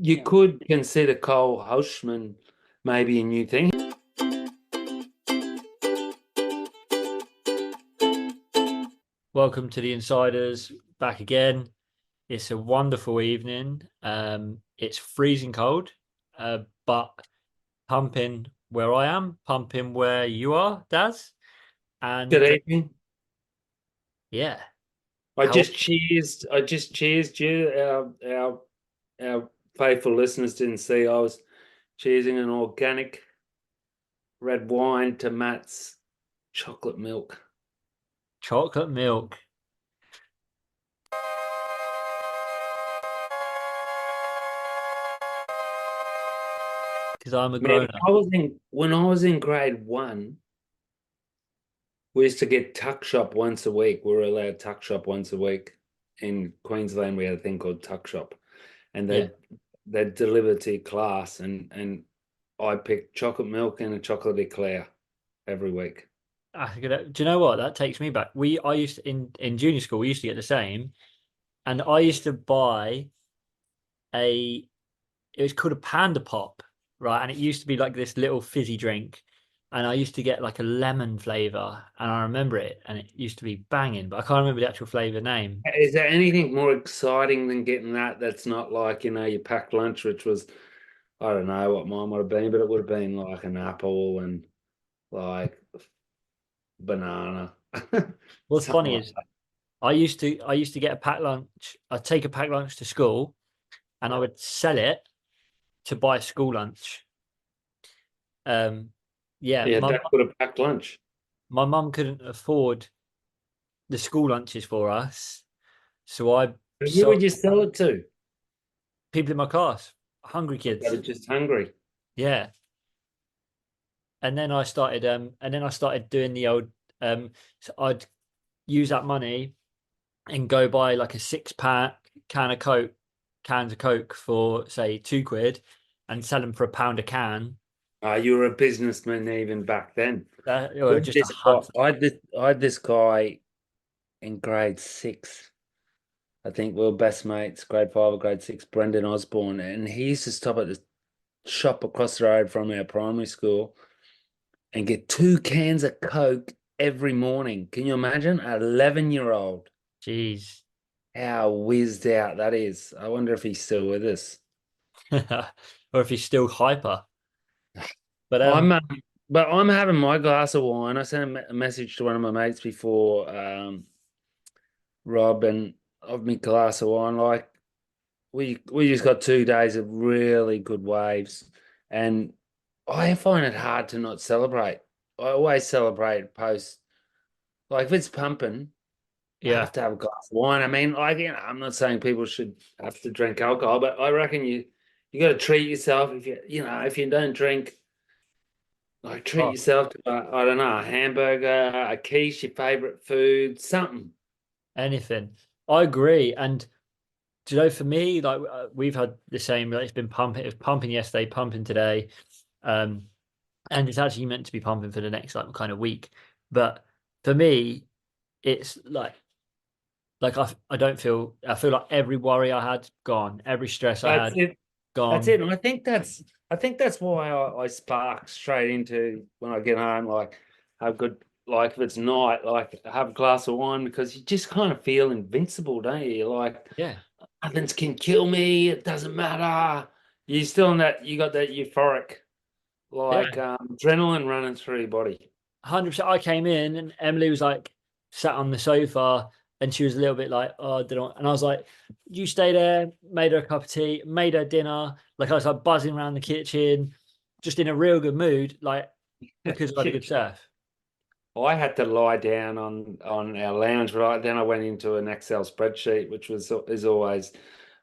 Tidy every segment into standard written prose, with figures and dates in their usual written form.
You could consider Cole Houshman maybe a new thing. Welcome to the Insiders back again. It's a wonderful evening. It's freezing cold, but pumping where I am, pumping where you are, Daz. Good And evening. yeah, I how just cheersed. I just cheersed you. Our faithful listeners didn't see. I was cheersing an organic red wine to Matt's chocolate milk. chocolate milk? Because I'm a Man, grown up. when I was in grade one, we used to get tuck shop once a week. We were allowed tuck shop once a week. In Queensland, we had a thing called tuck shop, and Yeah, they'd deliver to your class, and I picked chocolate milk and a chocolate eclair every week. do you know what? That takes me back. I used to, in junior school, we used to get the same, and I used to buy a it was called a Panda Pop, right? And it used to be like this little fizzy drink. And I used to get like a lemon flavor, and I remember it, and it used to be banging, but I can't remember the actual flavor name. Is there anything more exciting than getting that? That's not like, your packed lunch, which was, I don't know what mine would have been, but it would have been like an apple and like banana, What's something funny like is that. I used to get a packed lunch. I'd take a packed lunch to school, and I would sell it to buy school lunch. Um, yeah, Yeah, that would have packed lunch. my mum couldn't afford the school lunches for us, so I Who sold would you sell it to? people in my class, hungry That are kids. just hungry. Yeah, and then I started doing the old so I'd use that money and go buy like a 6 pack cans of Coke for say £2 and sell them for £1 a can. You were a businessman even back then. Or just a hustle. I had this guy in grade six. I think we were best mates, grade five or grade six, Brendan Osborne, and he used to stop at the shop across the road from our primary school and get 2 cans of Coke every morning. Can you imagine? An 11-year-old. Jeez. How whizzed out that is. I wonder if he's still with us. Or if he's still hyper. But I'm but I'm having my glass of wine. I sent a message to one of my mates before, Rob, and of me glass of wine. Like we just got 2 days of really good waves, and I find it hard to not celebrate. I always celebrate post, like if it's pumping, I yeah. have to have a glass of wine. I mean, like, I'm not saying people should have to drink alcohol, but I reckon you got to treat yourself. If you don't drink, like treat Oh, yourself to I don't know, a hamburger, a quiche, your favorite food, something. anything. I agree. And do you know, for me, like we've had the same, like, it's been pumping, it was pumping yesterday, pumping today. Um, and it's actually meant to be pumping for the next like kind of week. But for me, it's like I feel like every worry I had gone, every stress I That's had it. That's gone. it. And I think that's why I spark straight into when I get home, like have good, like if it's night, like have a glass of wine because you just kind of feel invincible, don't you? You're like Yeah, nothing can kill me. It doesn't matter. You still in that, you got that euphoric, yeah, like adrenaline running through your body. 100%. I came in and Emily was like sat on the sofa and she was a little bit like, oh, I don't know. And I was like, you stay there, made her a cup of tea, made her dinner. Like I was like buzzing around the kitchen, just in a real good mood, like because I had a good surf. I had to lie down on our lounge, right? Then I went into an Excel spreadsheet, which is always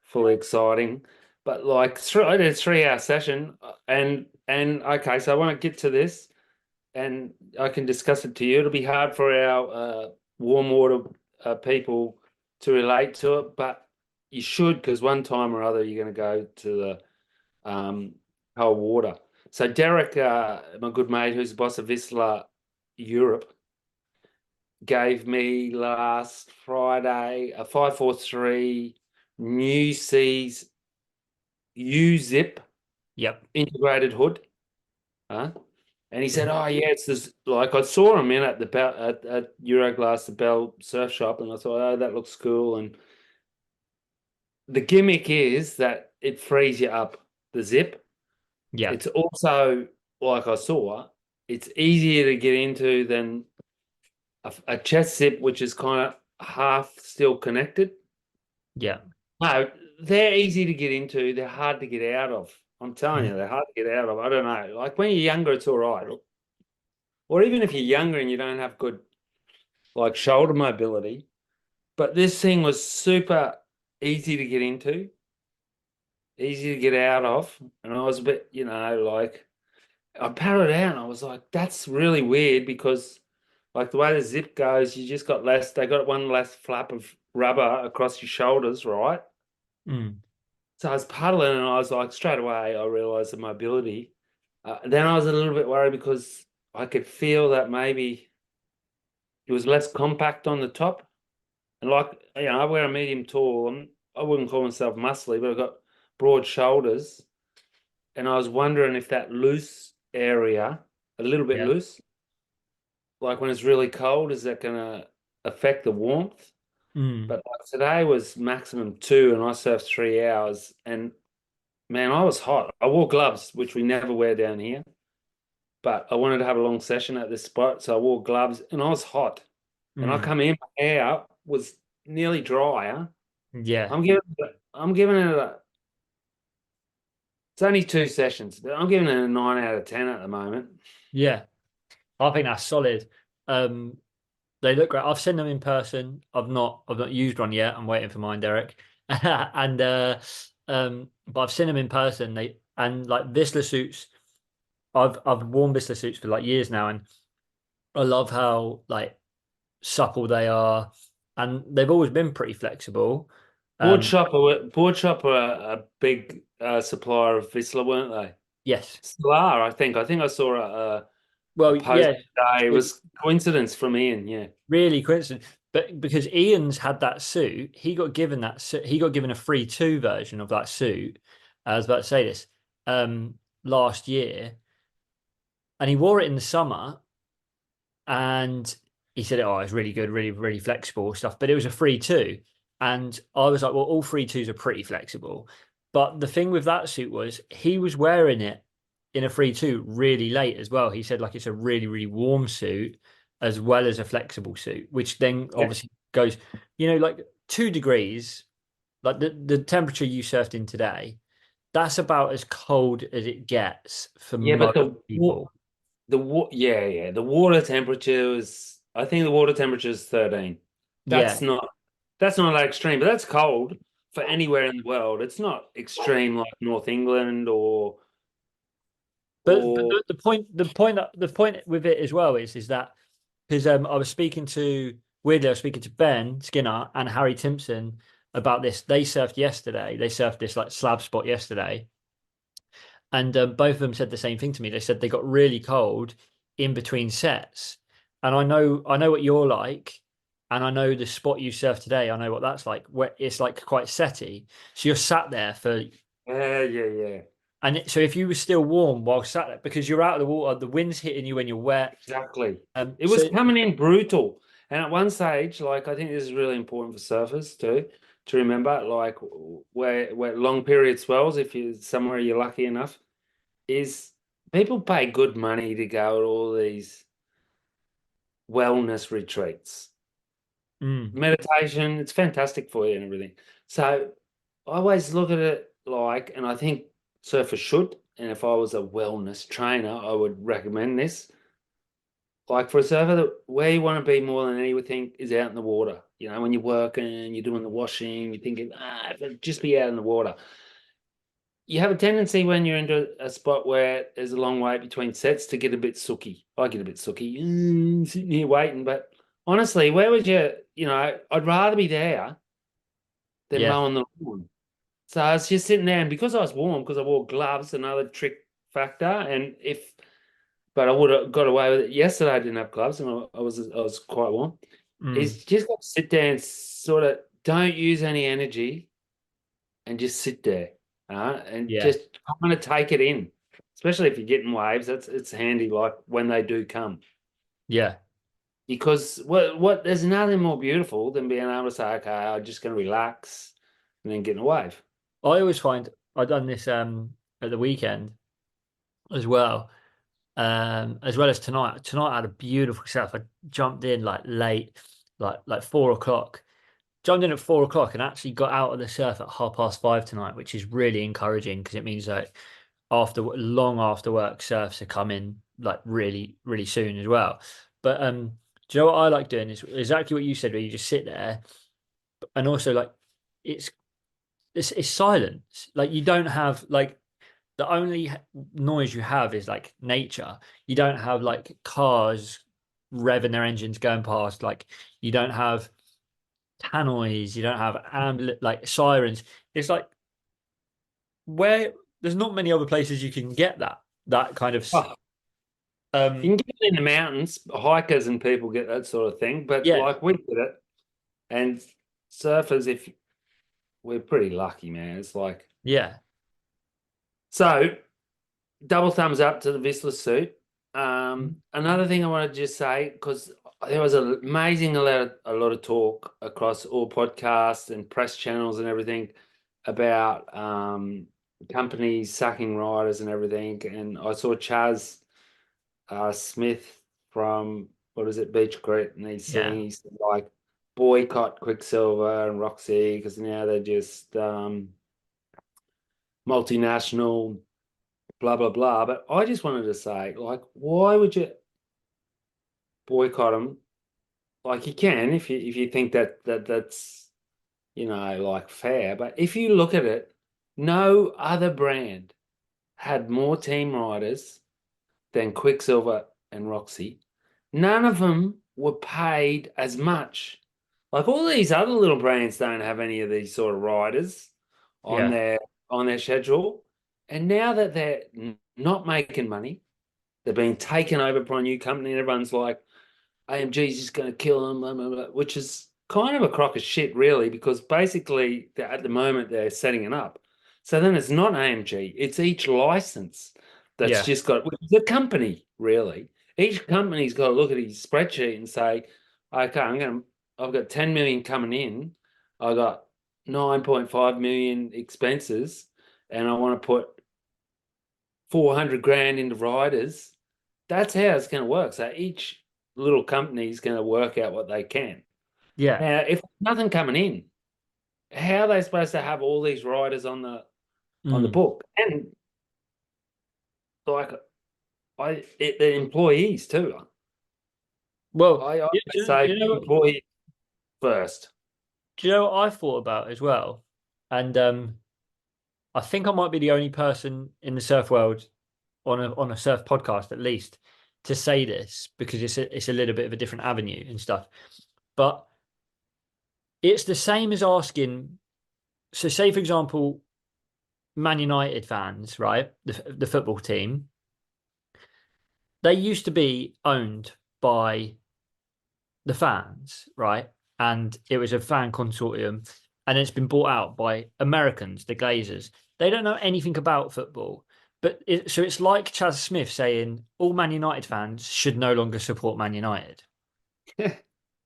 fully exciting. But like I did a 3 hour session, and okay, so I want to get to this, and I can discuss it to you. It'll be hard for our warm water people to relate to it, but you should because one time or other you're going to go to the cold water. So Derek, my good mate, who's the boss of Vissla Europe, gave me last Friday a 543 New Seas U-zip Yep. integrated hood. Huh? And he said, "Oh yeah, it's this." Like I saw him in at the Bell at Euroglass, the Bell Surf Shop, and I thought, "Oh, that looks cool." And the gimmick is that it frees you up the zip. Yeah. It's also, like I saw, it's easier to get into than a chest zip, which is kind of half still connected. Yeah. No, they're easy to get into. They're hard to get out of. I'm telling you, Mm. they're hard to get out of. I don't know. Like when you're younger, it's all right. Or even if you're younger and you don't have good like shoulder mobility. But this thing was super easy to get into, easy to get out of. And I was a bit, like I patted it out and I was like, that's really weird because like the way the zip goes, you just got less, they got one less flap of rubber across your shoulders, right? Mm. So I was paddling and I was like, straight away, I realized the mobility. Then I was a little bit worried because I could feel that maybe it was less compact on the top. And like, I wear a medium tall. I wouldn't call myself muscly, but I've got broad shoulders. And I was wondering if that loose area, a little bit Yeah. loose, like when it's really cold, is that going to affect the warmth? Mm. But like today was maximum 2, and I surfed 3 hours. And man, I was hot. I wore gloves, which we never wear down here. But I wanted to have a long session at this spot, so I wore gloves, and I was hot. And I Mm. come in, my hair was nearly dry. Huh? Yeah. I'm giving it. It's only 2 sessions, but I'm giving it a 9 out of 10 at the moment. Yeah. I think that's solid. Um, they look great. I've seen them in person. I've not used one yet. I'm waiting for mine, Derek. And but I've seen them in person. They and like Vissla suits. I've worn Vissla suits for like years now, and I love how like supple they are, and they've always been pretty flexible. Um, Board Shop are a big supplier of Vissla, weren't they? yes. Still are, I think. I think I saw a Well, post yeah. today. It So was coincidence from Ian, yeah. really coincident, but because Ian's had that suit, he got given that suit. He got given a free two version of that suit. I was about to say this last year, and he wore it in the summer, and he said, "Oh, it's really good, really, really flexible stuff." But it was a free two, and I was like, "Well, all free twos are pretty flexible." But the thing with that suit was he was wearing it in a free two really late as well. He said like it's a really, really warm suit as well as a flexible suit, which then Yeah, obviously goes, like 2 degrees, like the temperature you surfed in today. That's about as cold as it gets for yeah, but most people. the water temperature is. I think the water temperature is 13. Yeah, That's not that's not that extreme, but that's cold for anywhere in the world. It's not extreme like North England but or the point with it as well is that because I was speaking to weirdly I was speaking to Ben Skinner and Harry Timpson about this. They surfed yesterday. They surfed this like slab spot yesterday, and both of them said the same thing to me. They said they got really cold in between sets, and I know what you're like, and I know the spot you surfed today. I know what that's like. Where it's like quite setty, so you're sat there for. yeah. So if you were still warm while sat there, because you're out of the water, the wind's hitting you when you're wet. Exactly. It was So coming in brutal. And at one stage, like I think this is really important for surfers too, to remember, like where long period swells, if you're somewhere you're lucky enough, is people pay good money to go to all these wellness retreats. mm, Meditation, it's fantastic for you and everything. So I always look at it like, and I think surfers should, and if I was a wellness trainer, I would recommend this. Like for a surfer, where you want to be more than anything is out in the water. When you're working, you're doing the washing, you're thinking, if I'd just be out in the water. You have a tendency when you're into a spot where there's a long wait between sets to get a bit sooky. I get a bit sooky, sitting here waiting. But honestly, where would I'd rather be there than yeah, mowing the lawn. So I was just sitting there, and because I was warm, because I wore gloves, another trick factor. But I would have got away with it. Yesterday I didn't have gloves, and I was quite warm. mm, Is just got to sit there and sort of don't use any energy and just sit there. and Yeah. just kind of take it in, especially if you're getting waves. It's handy, like when they do come, Yeah. because what there's nothing more beautiful than being able to say, okay, I'm just going to relax and then getting a wave. I always find I've done this at the weekend as well as tonight. Tonight I had a beautiful surf. I jumped in like late, like 4 o'clock. Jumped in at 4 o'clock and actually got out of the surf at 5:30 tonight, which is really encouraging because it means that long after work surfs are coming like really, really soon as well. But do you know what I like doing is exactly what you said, where you just sit there and also like it's it's silence. Like you don't have like the only noise you have is like nature. You don't have like cars revving their engines going past. Like you don't have tannoys. You don't have like sirens. It's like where there's not many other places you can get that kind of Oh, you um can get it in the mountains, hikers and people get that sort of thing, but yeah, like we get it, and surfers, if we're pretty lucky, man. It's like yeah, so. Double thumbs up to the Vissla suit. Another thing I want to just say, because there was an amazing a lot of talk across all podcasts and press channels and everything about companies sacking riders and everything. And I saw Chaz Smith from what is it, Beach Grit, and he's yeah, saying he's like boycott Quicksilver and Roxy because now they're just multinational blah blah blah. But I just wanted to say, like, why would you boycott them? Like, you can if you think that's like fair. But if you look at it, no other brand had more team riders than Quicksilver and Roxy. None of them were paid as much. Like all these other little brands don't have any of these sort of riders on yeah, their schedule. And now that they're not making money, they're being taken over by a new company, and everyone's like, AMG's just going to kill them, blah, blah, blah, which is kind of a crock of shit, really, because basically at the moment they're setting it up. So then it's not AMG, it's each license that's yeah, just got the company, really. Each company's got to look at his spreadsheet and say, okay, I've got 10 million coming in, I got 9.5 million expenses, and I want to put 400 grand into riders. That's how it's going to work. So each little company is going to work out what they can. yeah. Now, if nothing coming in, how are they supposed to have all these riders on the Mm. book? And like the employees too. Well, I yeah, say employee first. do you know what I thought about as well? And I think I might be the only person in the surf world on a surf podcast at least to say this because it's a little bit of a different avenue and stuff. But it's the same as asking. So, say for example, Man United fans, right? The football team, they used to be owned by the fans, right? And it was a fan consortium, and it's been bought out by Americans, the Glazers. They don't know anything about football. So it's like Chaz Smith saying all Man United fans should no longer support Man United.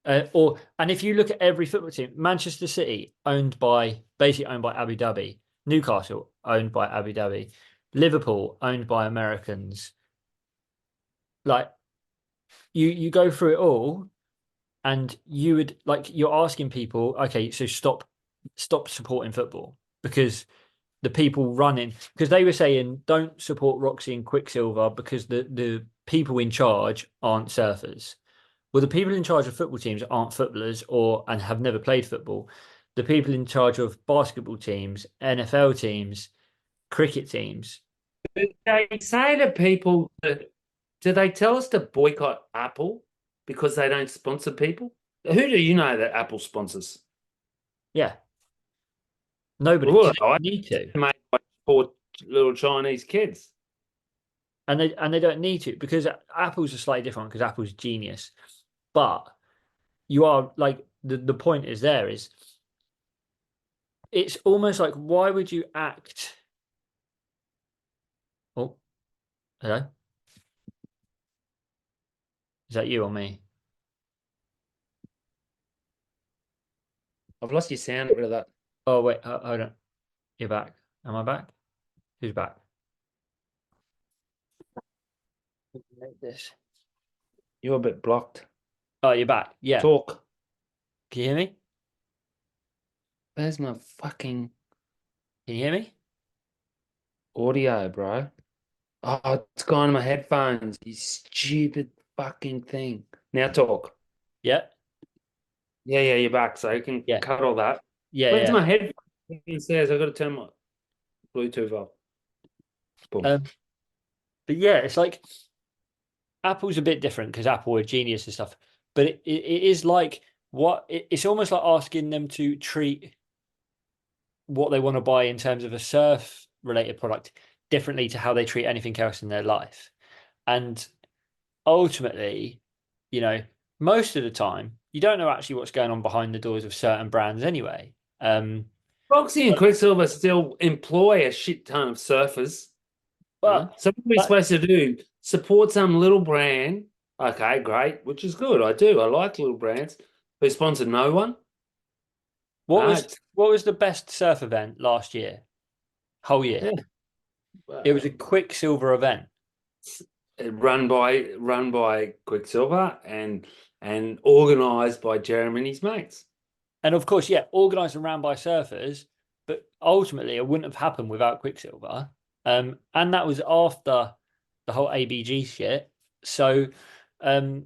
And if you look at every football team, Manchester City basically owned by Abu Dhabi, Newcastle owned by Abu Dhabi, Liverpool owned by Americans. Like you go through it all, and you would like you're asking people, okay, so stop supporting football because the people running because they were saying don't support Roxy and Quicksilver because the people in charge aren't surfers. Well, the people in charge of football teams aren't footballers and have never played football. The people in charge of basketball teams, NFL teams, cricket teams. They say to people that do they tell us to boycott Apple because they don't sponsor people? Who do you know that Apple sponsors? Yeah, nobody. Well, 'Cause they I don't need to, made like poor little Chinese kids. and they don't need to because Apple's a slightly different because Apple's genius. But you are like the point is there is it's almost like why would you act? Hello? Is that you or me? I've lost your sound. Get rid of that. Oh wait, hold on. You're back. Am I back? Who's back? Make this. You're a bit blocked. Oh, you're back. Yeah. Talk. Can you hear me? Where's my fucking Can you hear me? audio, bro? Oh, it's gone in my headphones. You stupid fucking thing. Now talk. Yeah. Yeah, you're back, so you can Yeah. cut all that. Yeah. Where's Yeah. my headphones? It says I've got to turn my Bluetooth off. Boom. Um, but yeah, it's like Apple's a bit different because Apple are genius and stuff. But it is like it's almost like asking them to treat what they want to buy in terms of a surf related product differently to how they treat anything else in their life. And ultimately, you know, most of the time, you don't know actually what's going on behind the doors of certain brands anyway. Foxy and Quicksilver still employ a shit ton of surfers. Huh? But So what are we but supposed to do? Support some little brand. Okay, great, which is good. I do. I like little brands who sponsor no one. what No, was it's what was the best surf event last year? Whole year. yeah, It was a well, Quicksilver event. run by Quicksilver and organized by Jeremy and his mates. And of course, yeah, organized and ran by surfers, but ultimately it wouldn't have happened without Quicksilver. And that was after the whole ABG shit. So um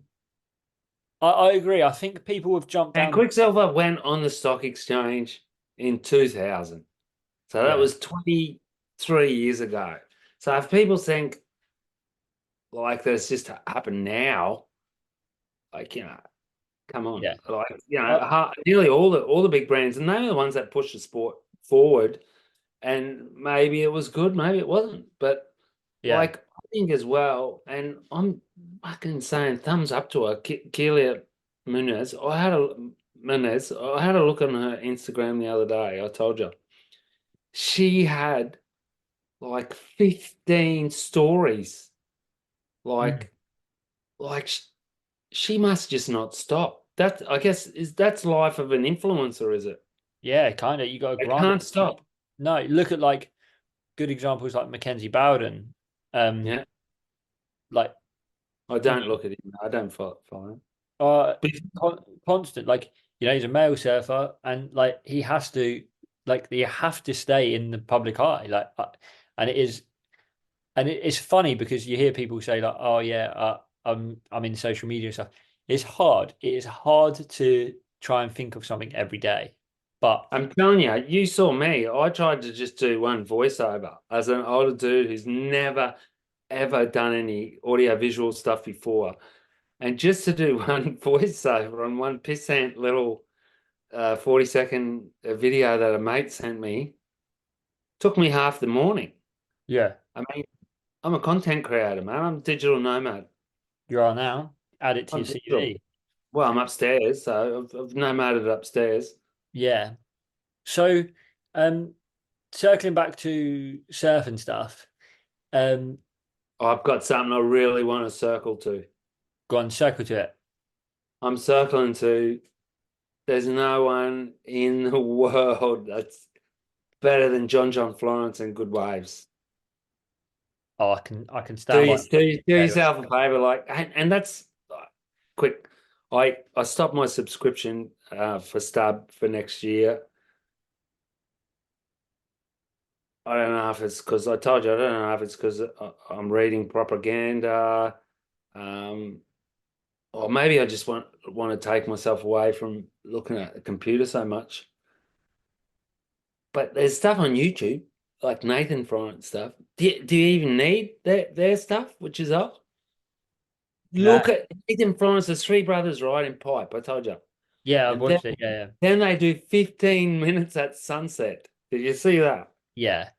I agree. I think people have jumped And down. Quicksilver went on the stock exchange in 2000. So that Yeah, was 23 years ago. So if people think like this just happened now, like, come on, yeah. like, Uh, nearly all the big brands, and they were the ones that pushed the sport forward. And maybe it was good, maybe it wasn't, but yeah. like I think as well, and I'm fucking saying thumbs up to her, Kelia Munez. I had a look on her Instagram the other day. I told you she had like 15 stories, Mm. like like she must just not stop. That I guess that's life of an influencer, is it? Yeah, kind of. You got to They grind. can't stop. No, look at like good examples like Mackenzie Bowden. Um, Yeah, like I you don't look at him. I don't follow him. know, But constant. Like he's a male surfer, and like he has to, like you have to stay in the public eye. And it is, and it's funny because you hear people say like, "Oh yeah, I'm in social media and stuff." It's hard. It is hard to try and think of something every day, but I'm telling you, you saw me. I tried to just do one voiceover as an older dude who's never ever done any audio visual stuff before. And just to do one voiceover on one pissant little 40-second video that a mate sent me took me half the morning. yeah, I mean, I'm a content creator, man. I'm a digital nomad. you are now. Add it to I'm your digital. CV. Well, I'm upstairs, so I've nomaded upstairs. Yeah. So, um, circling back to surf and stuff, um, I've got something I really want to circle to. go on, circle to it. I'm circling to there's no one in the world that's better than John Florence and good waves. Oh, I can stand by. Do yourself a favor, like, and that's quick. I stopped my subscription for Stub for next year. I don't know if it's because I told you. I don't know if it's because I'm reading propaganda, um, or maybe I just want to take myself away from looking at the computer so much. But there's stuff on YouTube, like Nathan Fry and stuff. Do you even need their stuff, which is up? No, Look at Nathan Fry's Three Brothers Riding Pipe. I told you. yeah, I've And then, watched it. Yeah, then they do 15 minutes at sunset. Did you see that? yeah,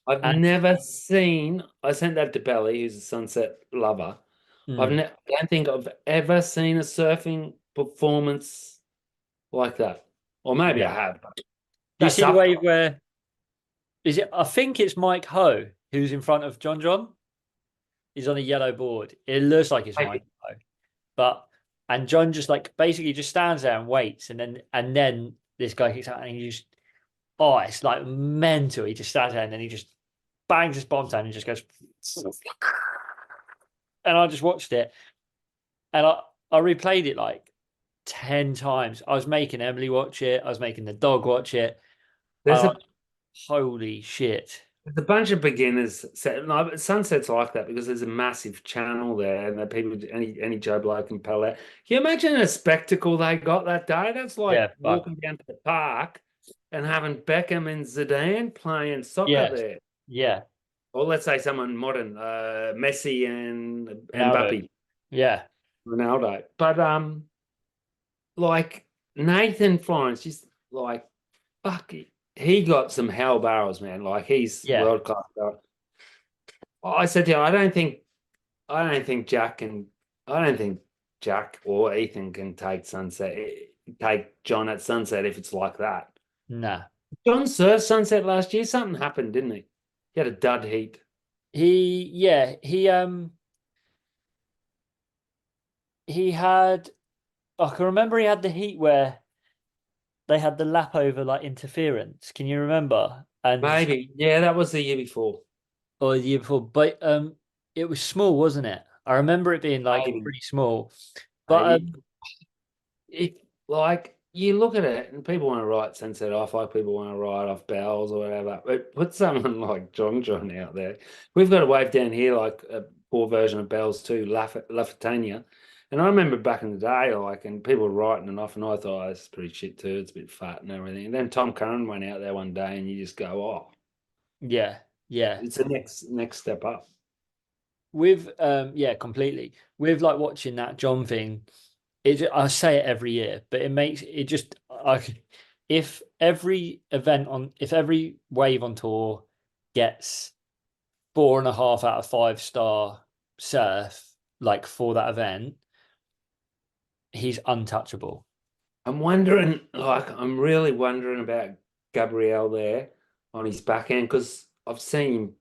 I've yeah. never seen. I sent that to Belly, who's a sunset lover. Mm, I don't think I've ever seen a surfing performance like that. Or maybe I yeah. have. But Do you that's see the up. wave where is it? I think it's Mike Ho who's in front of John John. is on a yellow board. It looks like it's mine, though. But and John just like basically just stands there and waits, and then this guy kicks out and he just it's like mental. He just stands there and then he just bangs his bomb down and just goes. And I just watched it and I replayed it like 10 times. I was making Emily watch it. I was making the dog watch it. There's And a holy shit. there's a bunch of beginners. No, but Sunset's like that because there's a massive channel there, and that people, any Joe Blow can pal that. Can you imagine a spectacle they got that day? That's like Yeah, fuck. walking down to the park and having Beckham and Zidane playing soccer Yeah. there. Yeah. Or let's say someone modern, Messi and Ronaldo. Mbappe, Yeah. Ronaldo. But like Nathan Florence, just like fuck, he got some hell barrels, man. Like he's Yeah. world class. I said to you, I don't think I don't think Jack or Ethan can take John at Sunset if it's like that. Nah. John served Sunset last year. Something happened, didn't he? He had a dud heat. He had I can remember he had the heat where they had the lap over like interference. Can you remember? And Maybe. Yeah, that was the year before. or the year before, but it was small, wasn't it? I remember it being like Maybe. pretty small. But Maybe. If like you look at it and people want to write Sunset off, like people want to write off Bells or whatever, but put someone like John out there. We've got a wave down here like a poor version of Bells too, Lafitania. And I remember back in the day, like, and people were writing it off, and I thought, oh, this is pretty shit too. It's a bit fat and everything. And then Tom Curran went out there one day, and you just go, oh, yeah, yeah. it's the next step up. With yeah, completely. With like watching that John thing, I say it every year, but it makes it just if if every wave on tour gets 4.5 out of 5 star surf like for that event, he's untouchable. I'm wondering, like, I'm really wondering about Gabriel there on his backhand because I've seen him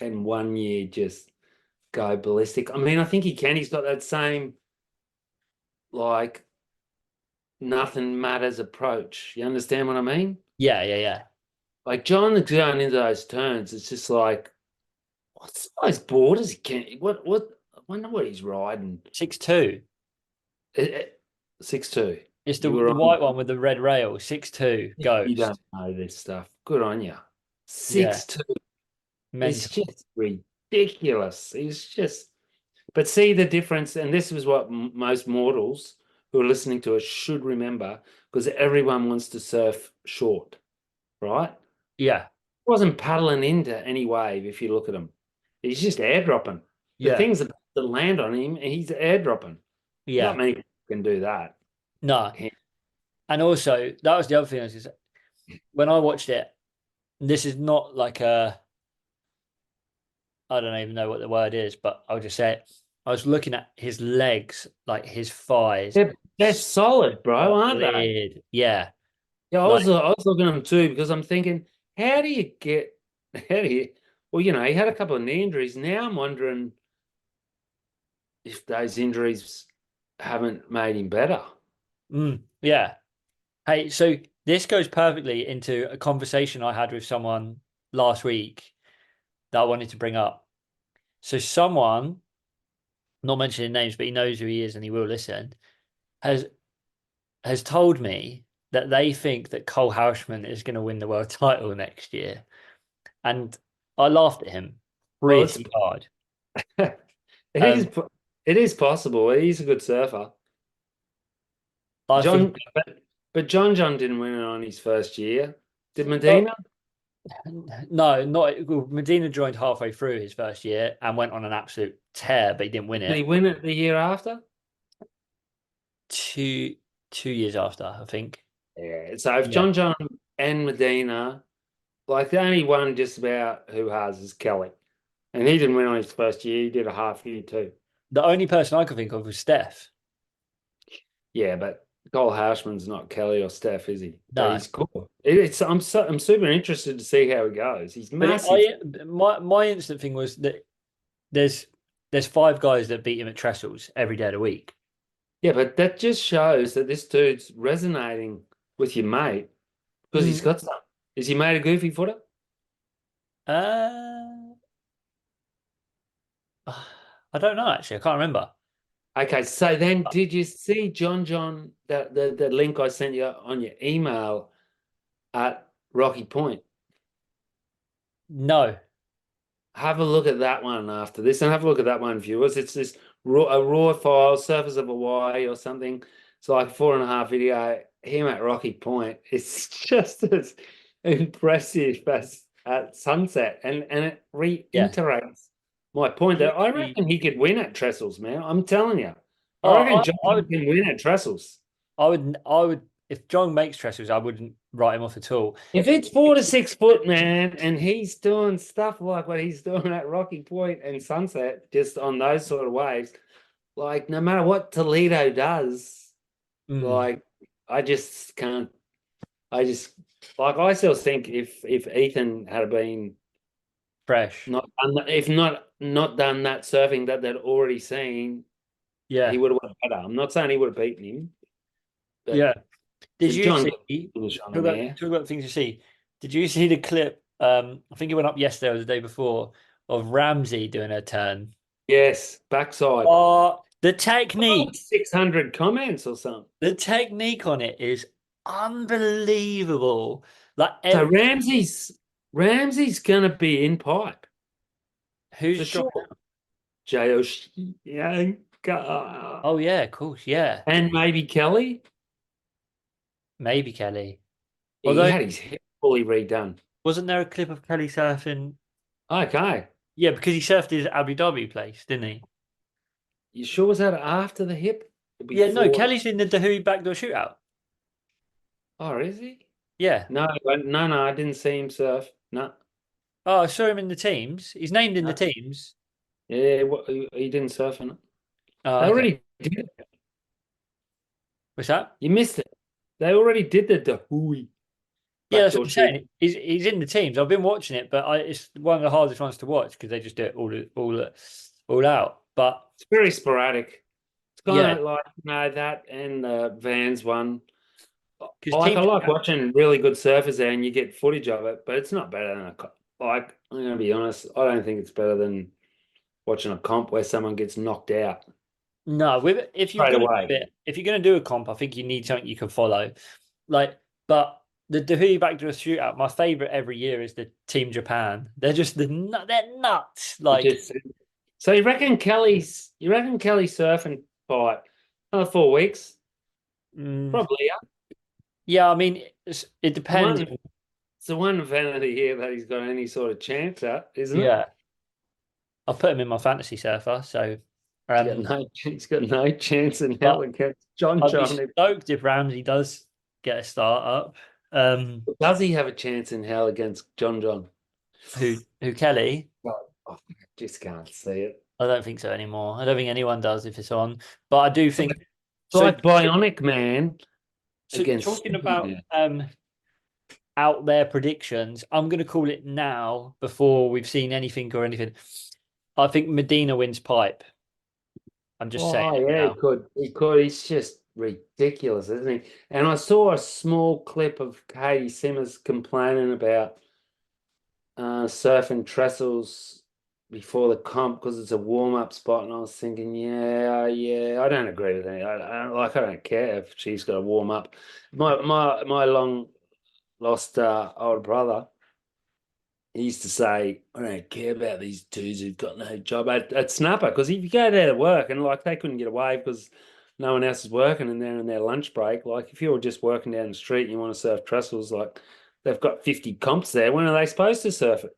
in one year just go ballistic. I mean, I think he can. He's got that same, like, nothing matters approach. You understand what I mean? Yeah, yeah, yeah. Like, John going into those turns, it's just like, what's those borders he can, I wonder what he's riding. 6'2". 6'2". It's You the were on. white one with the red rail. 6'2" You don't Ghost. know this stuff. Good on you. Yeah, 6'2". It's mental. just ridiculous. It's just, but see the difference, and this is what most mortals who are listening to us should remember, because everyone wants to surf short, right? Yeah, He wasn't paddling into any wave if you look at him. He's just airdropping. The yeah, things that land on him, he's airdropping. Not yeah. many people can do that. No, Can- and also that was the other thing. Is when I watched it, this is not like a I don't even know what the word is, but I'll just say it. I was looking at his legs, like his thighs, They're solid, bro, aren't they? solid. Yeah, Yeah, I like was I was looking at them too because I'm thinking, how do you get how do you well, he had a couple of knee injuries. Now I'm wondering if those injuries haven't made him better. yeah. Hey, so this goes perfectly into a conversation I had with someone last week that I wanted to bring up. So someone, not mentioning names, but he knows who he is and he will listen, has has told me that they think that Cole Houshman is going to win the world title next year. And I laughed at him Well, it's pretty hard. it is Um, it is possible. He's a good surfer. I think John but John didn't win it on his first year. Did well, Medina? no, not well, Medina joined halfway through his first year and went on an absolute tear, but he didn't win Did he it. win it the year after? Two 2 years after, I think. Yeah. So if Yeah. John and Medina, like the only one just about who has is Kelly. And he didn't win on his first year. He did a half year too. The only person I could think of was Steph. Yeah, but Cole Houshman's not Kelly or Steph, is he? But No. he's cool. I'm super interested to see how he goes. He's But massive. my instant thing was that there's there's 5 guys that beat him at trestles every day of the week. Yeah, but that just shows that this dude's resonating with your mate because he's Mm. got some. Is he made a goofy footer? Uh, I don't know actually. I can't remember. Okay, so then did you see John, the link I sent you on your email at Rocky Point? No. Have a look at that one after this, and have a look at that one, viewers. It's this raw file, surface of Hawaii or something. It's like a 4.5 video. Him at Rocky Point. It's just as impressive as at sunset, and it Yeah. reiterates my point that I Literally. reckon he could win at Trestles, man. I'm telling you, I Oh, reckon John I would. can win at Trestles. I would. If John makes trestles, I wouldn't write him off at all. If it's 4 to 6 foot, man, and he's doing stuff like what he's doing at Rocky Point and Sunset, just on those sort of waves, like no matter what Toledo does, Mm, like I just can't. I just like I still think if Ethan had been fresh. not if not done that surfing that they'd already seen, he Yeah. would have went better. I'm not saying he would have beaten him, but Yeah. Did you John got see? finish on Talk him about there. talk about things to see. Did you see the clip? I think it went up yesterday or the day before of Ramsey doing a turn. Yes, backside. Oh, Like 600 comments or something. the technique on it is unbelievable. Like, So Ramsey's gonna be in pipe for who's dropping sure. out? J.O. Oh yeah, of course, yeah, And maybe Kelly. maybe Kelly. He Although, had his hair fully redone. wasn't there a clip of Kelly surfing? Okay. Yeah, because he surfed his Abu Dhabi place, didn't he? You sure was that after the hip? Or Yeah, no, before? Kelly's in the Dahui backdoor shootout. Oh, is he? Yeah. No, I didn't see him surf. No, Oh, I saw him in the teams. He's named in the no. teams. Yeah, he didn't surf on it. Oh, They okay. already did it. What's that? You missed it. They already did the Dahui Yeah, that's what backdoor I'm shoot. saying. He's in the teams. I've been watching it, but it's one of the hardest ones to watch because they just do it all out. But It's very sporadic. It's yeah, kind of like that and Vans one. because Like I teams. like watching really good surfers there, and you get footage of it, but it's not better than like. I'm gonna be honest. I don't think it's better than watching a comp where someone gets knocked out No, if you're straight gonna do away. it, if you're gonna do a comp, I think you need something you can follow. Like, but the Dahui backdoor shootout, my favorite every year is the Team Japan. They're just they're nuts. You Like, just so you reckon Kelly's surfing pipe another 4 weeks? mm, Probably. Yeah. yeah, I mean, it The depends. one, it's the one event of the year that he's got any sort of chance at, isn't it? Yeah, I'll put him in my fantasy surfer. So, um, He's got no chance in hell but against John I'd be John. stoked if Ramsey does get a start up. Does he have a chance in hell against John John? Who Kelly? God, I just can't see it. I don't think so anymore. I don't think anyone does if it's on. But I do think It's so. like Bionic Man So against talking about Superman. out there predictions, I'm going to call it now before we've seen anything or anything. I think Medina wins pipe. I'm just saying Oh it yeah, he now. could. He could. He's just ridiculous, isn't he? And I saw a small clip of Katie Simmers complaining about surfing trestles before the comp because it's a warm-up spot, and I was thinking, yeah, I don't agree with that. I don't care if she's got to warm up. My long lost older brother, he used to say, I don't care about these dudes who've got no job at Snapper, because if you go there to work and like they couldn't get away because no one else is working and they're in their lunch break, like if you're just working down the street and you want to surf trestles, like they've got 50 comps there, when are they supposed to surf it?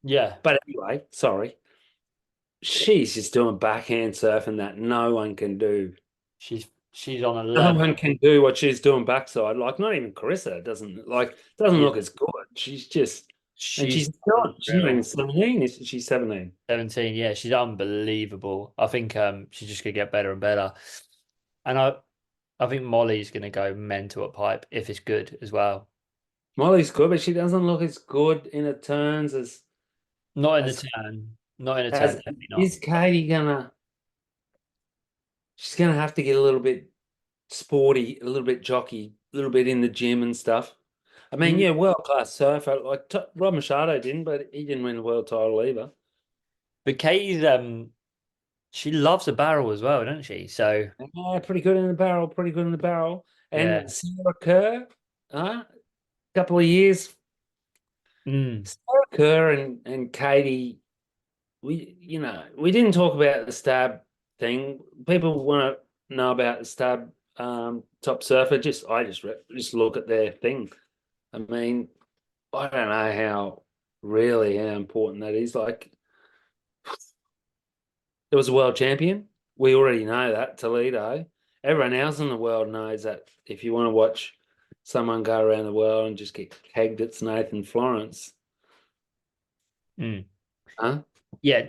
Yeah, But anyway, sorry. She's just doing backhand surfing that no one can do. she's on a No level. one can do what she's doing backside. Like not even Carissa doesn't Yeah, look as good. She's just and she's she's not even unreal. 17, she's 17. 17. Yeah, she's unbelievable. I think she's just gonna get better and better. And I think Molly's gonna go mental at pipe if it's good as well. Molly's good, but she doesn't look as good in her turns as Not in the as turn. Not in the turn, as definitely not. is Katie gonna? She's gonna have to get a little bit sporty, a little bit jockey, a little bit in the gym and stuff. I mean, Mm. yeah, world class surfer. Like Rob Machado didn't, but he didn't win the world title either. But Katie's she loves a barrel as well, doesn't she? So Yeah, pretty good in the barrel, pretty good in the barrel. yeah. And Sarah Kerr, a couple of years. Mm. Sarah Kerr and Katie, we didn't talk about the stab thing. People want to know about the stab top surfer. I just look at their thing. I mean, I don't know how important that is. Like, it was a world champion. We already know that, Toledo. Everyone else in the world knows that if you want to watch someone go around the world and just get kegged, it's Nathan Florence. Mm. Huh? Yeah,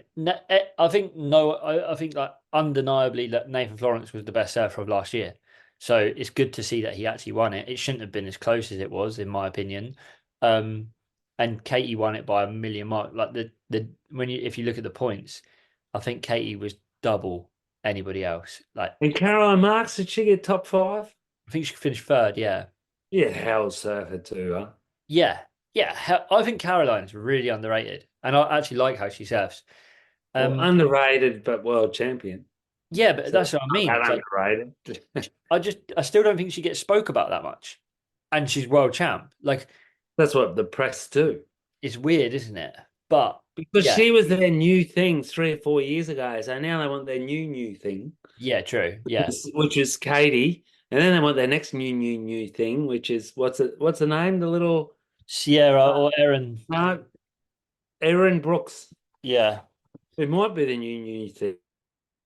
I think no, I think like undeniably that Nathan Florence was the best surfer of last year. So it's good to see that he actually won it. It shouldn't have been as close as it was, in my opinion. Um, and Katie won it by a million mark. Like the when you if you look at the points, I think Katie was double anybody else. Like And Caroline Marks, did she get top five? I think she finished third. Yeah, Yeah, hell surfer too, huh? yeah, yeah. I think Caroline's really underrated, and I actually like how she surfs. Well, Um, underrated but world champion. yeah, but So that's what I not mean. that It's like underrated. I still don't think she gets spoke about that much. And she's world champ. Like, That's what the press do. it's weird, isn't it? But Because yeah, she was their new thing 3 or 4 years ago. So now they want their new thing, yeah, true. Yeah. which is Katie. And then they want their next new thing, which is what's the name? The little Sierra or Erin. no, Erin Brooks. Yeah. It might be the new thing.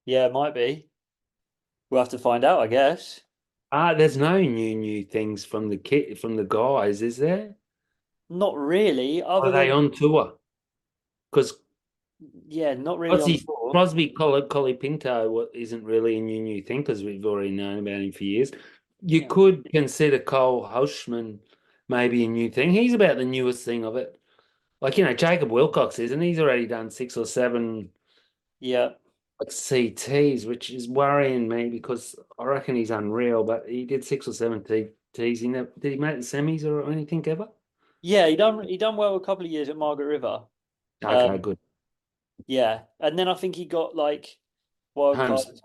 Yeah, it might be. We'll have to find out, I guess. There's no new things from the kid from the guys, is there? Not really, other Are they than on tour? Because yeah, not really on Crosby, tour. Crosby, Collie Pinto isn't really a new thing because we've already known about him for years. You Yeah. could consider Cole Houshman maybe a new thing. He's about the newest thing of it. Like, Jacob Wilcox isn't. He's already done 6 or 7 Yeah. like CTs, which is worrying me because I reckon he's unreal. But he did 6 or 7 Ts. Did he make the semis or anything ever? Yeah, he done well a couple of years at Margaret River. Okay, Um, good. yeah. And then I think he got like wild card Holmes.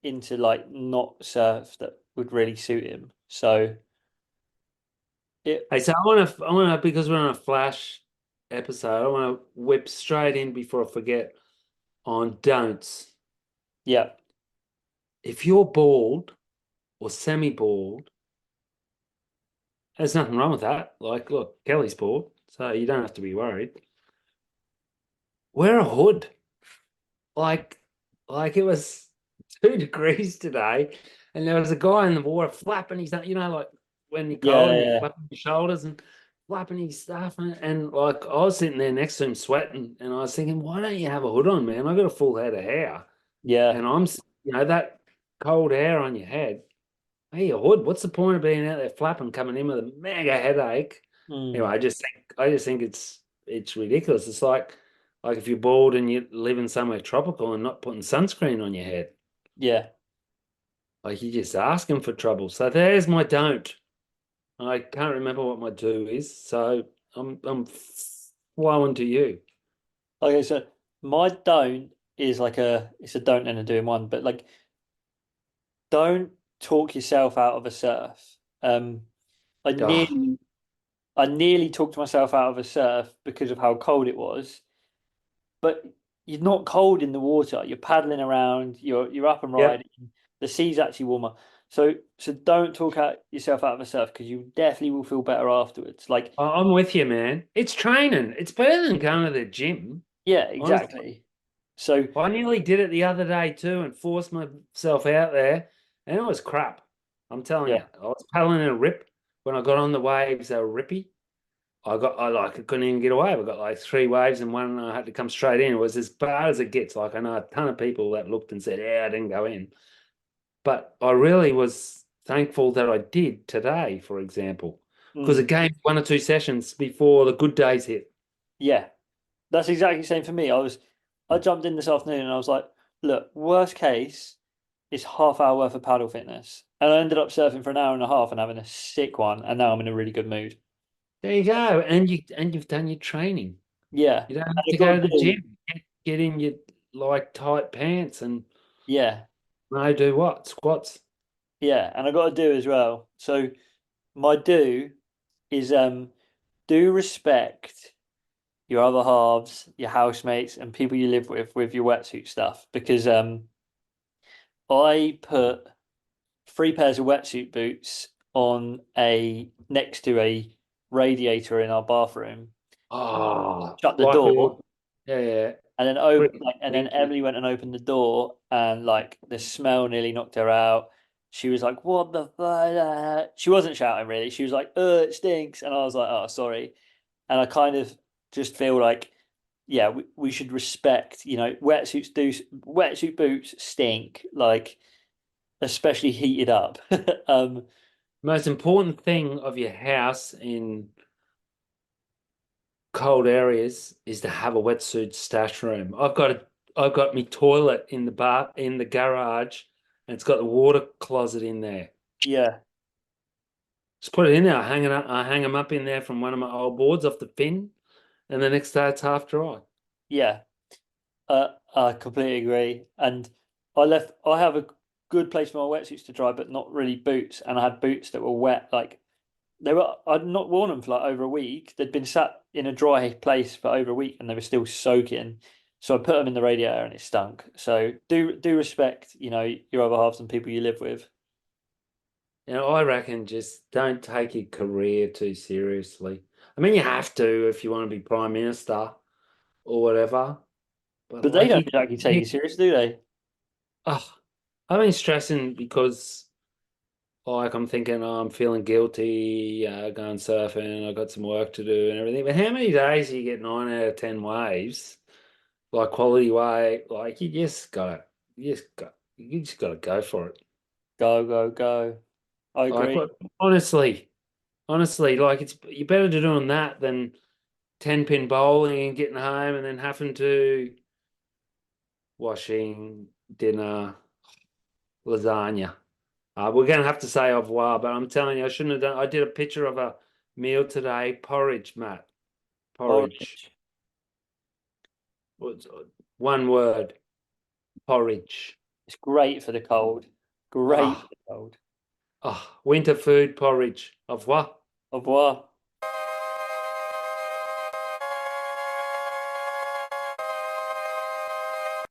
into like not surf that would really suit him. So it Hey, so I want to, because we're on a flash episode, I want to whip straight in before I forget on don'ts. yeah. If you're bald or semi-bald, there's nothing wrong with that. Like, look, Kelly's bald, so you don't have to be worried. Wear a hood. Like, like it was 2 degrees today, and there was a guy in the water flapping his, like when you're cold Yeah, and you're yeah. flapping your shoulders and flapping his stuff, and like I was sitting there next to him sweating, and I was thinking, why don't you have a hood on, man? I got a full head of hair, Yeah. and that cold hair on your head. Hey, a hood. What's the point of being out there flapping, coming in with a mega headache? Anyway, Mm, I just think it's ridiculous. It's like if you're bald and you're living somewhere tropical and not putting sunscreen on your head. yeah. Like you're just asking for trouble. So there's my don't. I can't remember what my do is. So I'm flowing to you. Okay, so my don't is like it's a don't and a do in one, but like don't talk yourself out of a surf. I Oh, nearly I nearly talked myself out of a surf because of how cold it was, but you're not cold in the water. You're paddling around, you're up and yep. riding. The sea's actually warmer. So don't talk yourself out of a surf because you definitely will feel better afterwards. Like, I'm with you, man. It's training. It's better than going to the gym. yeah, Honestly. exactly. So I nearly did it the other day too and forced myself out there, and it was crap. I'm telling you, yeah, I was paddling in a rip. When I got on the waves, they were rippy. I couldn't even get away. I got like 3 waves and one I had to come straight in. It was as bad as it gets. Like I know a ton of people that looked and said, "Yeah, I didn't go in," but I really was thankful that I did today, for example, because it mm, gave 1 or 2 sessions before the good days hit. yeah. That's exactly the same for me. I jumped in this afternoon and I was like, look, worst case is half hour worth of paddle fitness. And I ended up surfing for an hour and a half and having a sick one. And now I'm in a really good mood. There you go. And you've done your training. Yeah. You don't And have I to got go to to the do, gym. Get in your like tight pants and yeah, no do what? Squats. yeah. And I got to do as well. So my do is do respect your other halves, your housemates, and people you live with your wetsuit stuff. Because I put three pairs of wetsuit boots on a next to a radiator in our bathroom, Oh, shut the like we, door, yeah, yeah. and then Pretty and then stinky. Emily went and opened the door, and like the smell nearly knocked her out. She was like, "What the fuck?" She wasn't shouting really. She was like, it stinks," and I was like, "Oh, sorry." And I kind of just feel like, yeah, we should respect. Wetsuit boots stink, like especially heated up. um, Most important thing of your house in cold areas is to have a wetsuit stash room. I've got my toilet in the bar in the garage, and it's got the water closet in there. yeah, Just put it in there. I hang them up in there from one of my old boards off the fin, and the next day it's half dry. yeah. I completely agree. And I have a good place for my wetsuits to dry, but not really boots. And I had boots that were wet. Like I'd not worn them for like over a week. They'd been sat in a dry place for over a week and they were still soaking. So I put them in the radiator and it stunk. So do respect, your other halves and people you live with. I reckon just don't take your career too seriously. I mean, you have to if you want to be prime minister or whatever. But But they like don't exactly take you serious, do they? oh, I've been stressing because like I'm thinking, oh, I'm feeling guilty, going surfing, I've got some work to do and everything. But how many days do you get 9 out of 10 waves, like quality wave? Like you just gotta go for it. Go, go, go. I Like agree. what honestly, like it's you're better to doing that than 10-pin bowling and getting home and then having to washing, dinner, lasagna. We're going to have to say au revoir, but I'm telling you, I shouldn't have done. I did a picture of a meal today. Porridge, Matt. Porridge. Porridge. What's one word? Porridge. It's great for the cold. Great for Ah, the cold. winter food porridge. Au revoir. Au revoir.